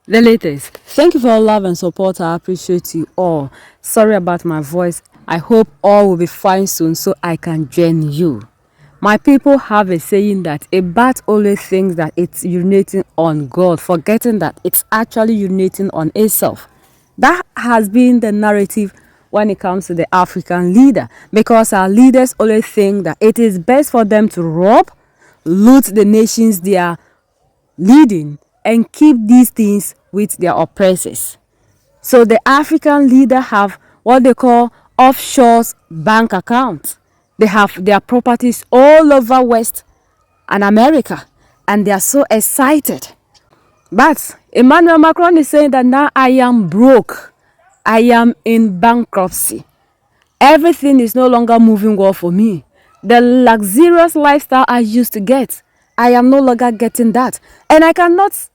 The latest. Thank you for your love and support. I appreciate you all. Sorry about my voice. I hope all will be fine soon so I can join you. My people have a saying that a bat always thinks that it's urinating on God, forgetting that it's actually urinating on itself. That has been the narrative when it comes to the African leader, because our leaders always think that it is best for them to rob, loot the nations they are leading, and keep these things with their oppressors. So the African leader have what they call offshore bank accounts. They have their properties all over West and America, and they are so excited. But Emmanuel Macron is saying that now I am broke. I am in bankruptcy. Everything is no longer moving well for me. The luxurious lifestyle I used to get, I am no longer getting that. And I cannot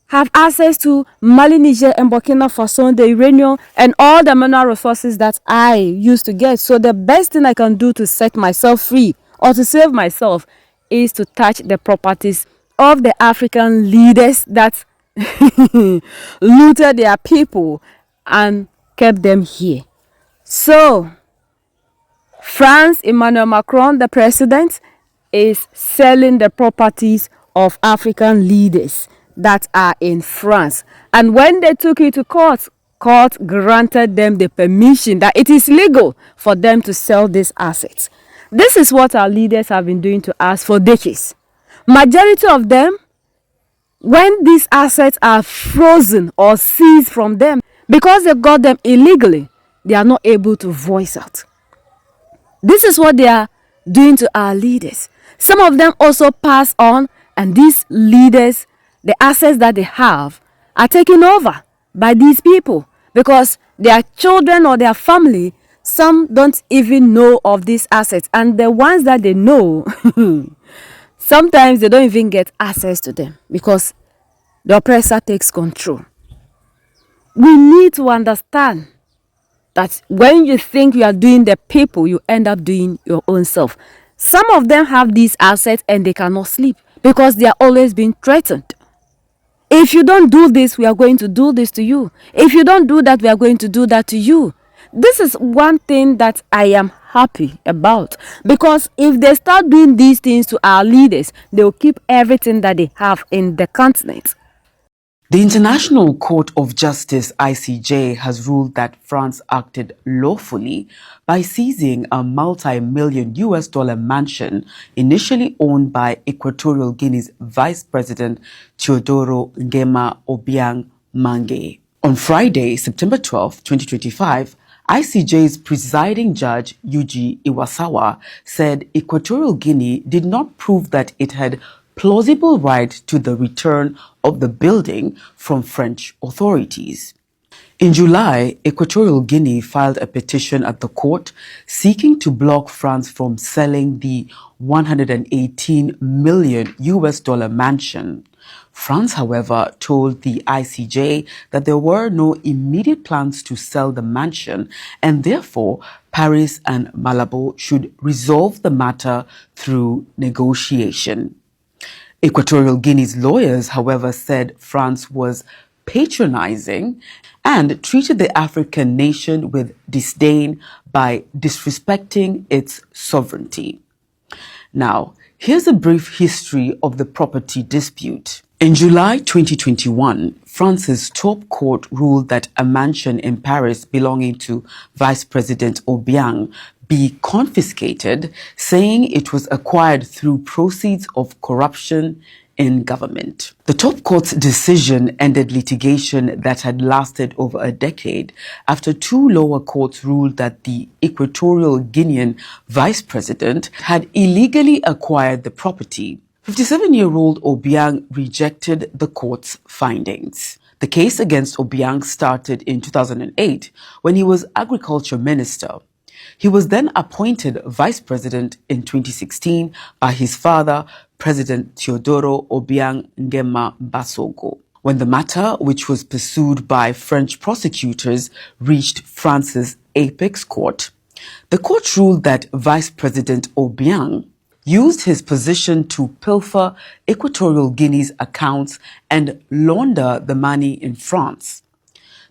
have access to Mali, Niger, and Burkina Faso, the uranium, and all the mineral resources that I used to get. So the best thing I can do to set myself free or to save myself is to touch the properties of the African leaders that looted their people and kept them here. So France, Emmanuel Macron, the president, is selling the properties of African leaders that are in France. And when they took it to court, court granted them the permission that it is legal for them to sell these assets. This is what our leaders have been doing to us for decades. Majority of them, when these assets are frozen or seized from them, because they got them illegally, they are not able to voice out. This is what they are doing to our leaders. Some of them also pass on, and these leaders, the assets that they have, are taken over by these people because their children or their family, some don't even know of these assets. And the ones that they know, sometimes they don't even get access to them because the oppressor takes control. We need to understand that when you think you are doing the people, you end up doing your own self. Some of them have these assets and they cannot sleep because they are always being threatened. If you don't do this, we are going to do this to you. If you don't do that, we are going to do that to you. This is one thing that I am happy about, because if they start doing these things to our leaders, they will keep everything that they have in the continent. The International Court of Justice (ICJ) has ruled that France acted lawfully by seizing a multi-million US dollar mansion initially owned by Equatorial Guinea's Vice President Teodoro Nguema Obiang Mange. On Friday, September 12, 2025, ICJ's presiding judge, Yuji Iwasawa, said Equatorial Guinea did not prove that it had plausible right to the return of the building from French authorities. In July, Equatorial Guinea filed a petition at the court seeking to block France from selling the 118 million US dollar mansion. France, however, told the ICJ that there were no immediate plans to sell the mansion, and therefore Paris and Malabo should resolve the matter through negotiation. Equatorial Guinea's lawyers, however, said France was patronizing and treated the African nation with disdain by disrespecting its sovereignty. Now, here's a brief history of the property dispute. In July 2021, France's top court ruled that a mansion in Paris belonging to Vice President Obiang be confiscated, saying it was acquired through proceeds of corruption in government. The top court's decision ended litigation that had lasted over a decade after two lower courts ruled that the Equatorial Guinean vice president had illegally acquired the property. 57-year-old Obiang rejected the court's findings. The case against Obiang started in 2008 when he was agriculture minister. He was then appointed vice president in 2016 by his father, President Teodoro Obiang Nguema Basogo. When the matter, which was pursued by French prosecutors, reached France's apex court, the court ruled that Vice President Obiang used his position to pilfer Equatorial Guinea's accounts and launder the money in France.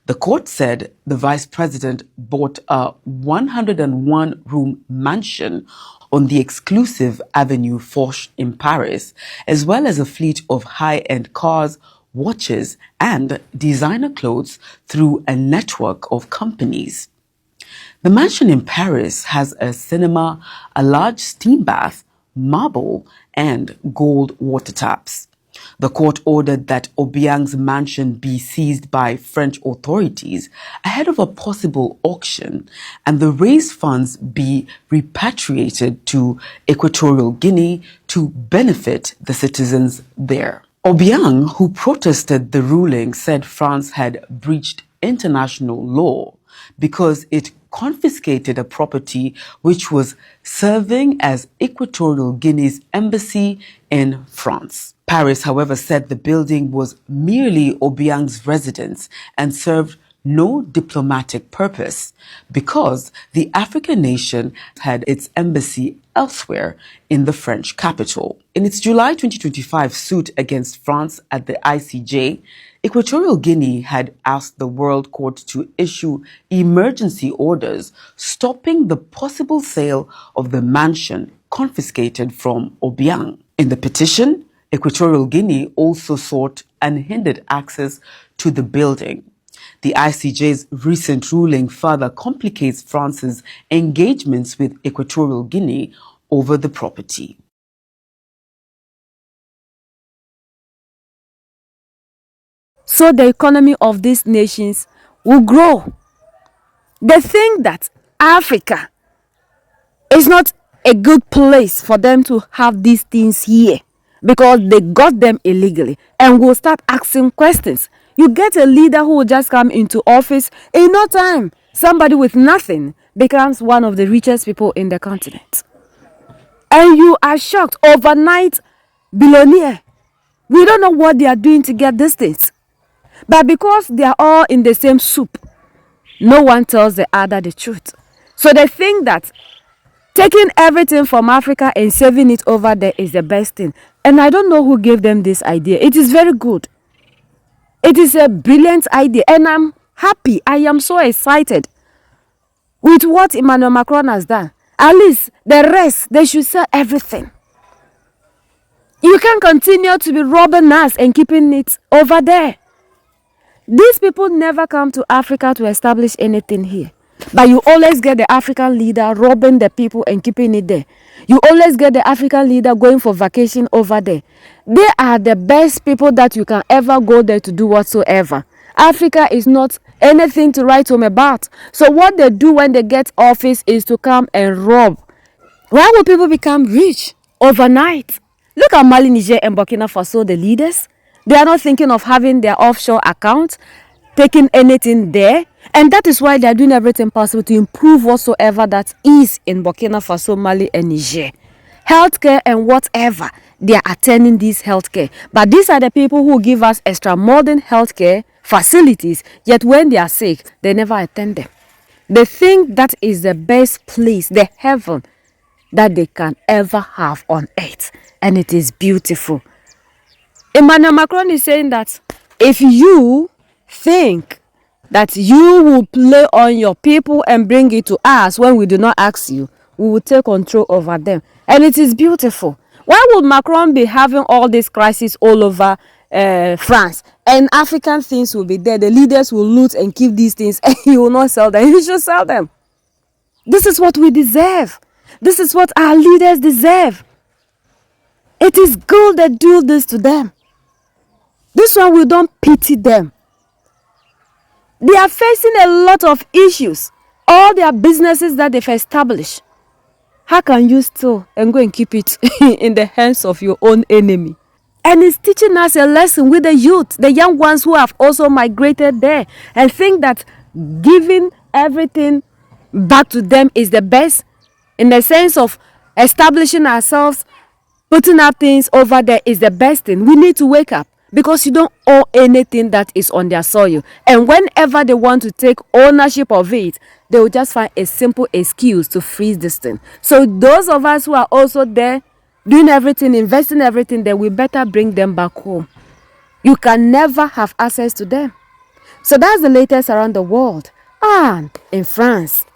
The court said the vice president bought a 101-room mansion on the exclusive Avenue Foch in Paris, as well as a fleet of high-end cars, watches, and designer clothes through a network of companies. The mansion in Paris has a cinema, a large steam bath, marble, and gold water taps. The court ordered that Obiang's mansion be seized by French authorities ahead of a possible auction and the raised funds be repatriated to Equatorial Guinea to benefit the citizens there. Obiang, who protested the ruling, said France had breached international law because it confiscated a property which was serving as Equatorial Guinea's embassy in France. Paris, however, said the building was merely Obiang's residence and served no diplomatic purpose because the African nation had its embassy elsewhere in the French capital. In its July 2025 suit against France at the ICJ, Equatorial Guinea had asked the World Court to issue emergency orders stopping the possible sale of the mansion confiscated from Obiang. In the petition, Equatorial Guinea also sought unhindered access to the building. The ICJ's recent ruling further complicates France's engagements with Equatorial Guinea over the property. So the economy of these nations will grow. They think that Africa is not a good place for them to have these things here because they got them illegally, and will start asking questions. You get a leader who will just come into office, in no time, somebody with nothing becomes one of the richest people in the continent. And you are shocked, overnight billionaire. We don't know what they are doing to get these things. But because they are all in the same soup, no one tells the other the truth. So they think that taking everything from Africa and saving it over there is the best thing. And I don't know who gave them this idea. It is very good. It is a brilliant idea. And I'm happy. I am so excited with what Emmanuel Macron has done. At least the rest, they should sell everything. You can't continue to be robbing us and keeping it over there. These people never come to Africa to establish anything here. But you always get the African leader robbing the people and keeping it there. You always get the African leader going for vacation over there. They are the best people that you can ever go there to do whatsoever. Africa is not anything to write home about. So what they do when they get office is to come and rob. Why will people become rich overnight? Look at Mali, Niger, and Burkina Faso, the leaders. They are not thinking of having their offshore account, taking anything there. And that is why they are doing everything possible to improve whatsoever that is in Burkina Faso, Mali, and Niger. Healthcare and whatever, they are attending this healthcare. But these are the people who give us extra modern healthcare facilities, yet when they are sick, they never attend them. They think that is the best place, the heaven that they can ever have on earth. And it is beautiful. Emmanuel Macron is saying that if you think that you will play on your people and bring it to us when we do not ask you, we will take control over them. And it is beautiful. Why would Macron be having all these crises all over France? And African things will be there. The leaders will loot and keep these things and he will not sell them. He should sell them. This is what we deserve. This is what our leaders deserve. It is good that do this to them. This one, we don't pity them. They are facing a lot of issues. All their businesses that they've established. How can you steal and go and keep it in the hands of your own enemy? And it's teaching us a lesson with the youth, the young ones who have also migrated there and think that giving everything back to them is the best in the sense of establishing ourselves, putting our things over there is the best thing. We need to wake up. Because you don't own anything that is on their soil. And whenever they want to take ownership of it, they will just find a simple excuse to freeze this thing. So those of us who are also there doing everything, investing everything, then we better bring them back home. You can never have access to them. So that's the latest around the world. And in France,